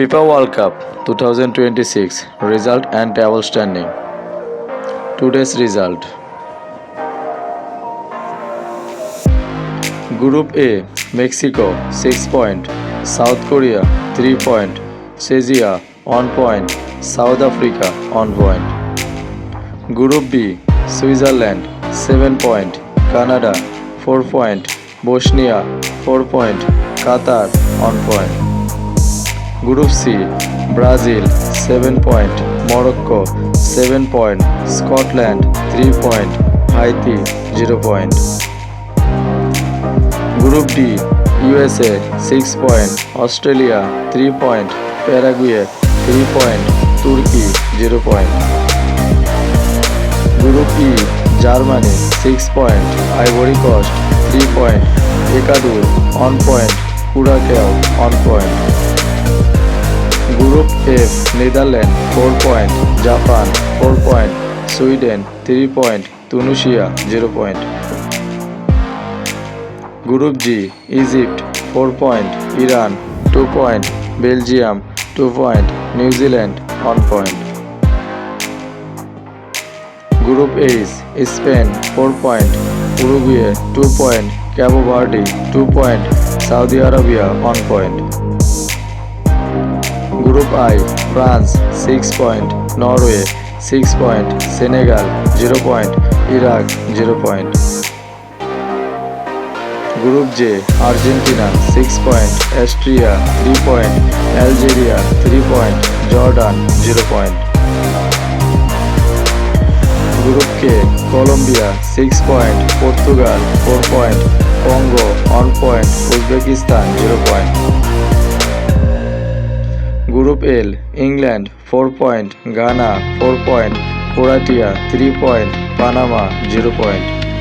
FIFA World Cup 2026 result and table standing. Today's result. Group A Mexico 6 point, South Korea 3 point, Czechia 1 point, South Africa 1 point. Group B Switzerland 7 point, Canada 4 point, Bosnia 4 point, Qatar 1 point. Group C Brazil 7 point, Morocco 7 point, Scotland 3 point, Haiti 0 point. Group D USA 6 point, Australia 3 point, Paraguay 3 point, Turkey 0 point. Group E Germany 6 point, Ivory Coast 3 point, Ecuador 1 point, Curacao 1 point. Group F Netherlands 4 point, Japan 4 point, Sweden 3 point, Tunisia 0 point. Group G Egypt 4 point, Iran 2 point, Belgium 2 point, New Zealand 1 point. Group H Spain 4 point, Uruguay 2 point, Cabo Verde 2 point, Saudi Arabia 1 point. Group I France 6 point, Norway 6 point, Senegal 0 point, Iraq 0 point. Group J Argentina 6 point, Austria 3 point, Algeria 3 point, Jordan 0 point. Group K Colombia 6 point, Portugal 4 point, Congo 1 point, Uzbekistan 0 point. Group L England 4 point, Ghana 4 point, Croatia 3 point, Panama 0 point.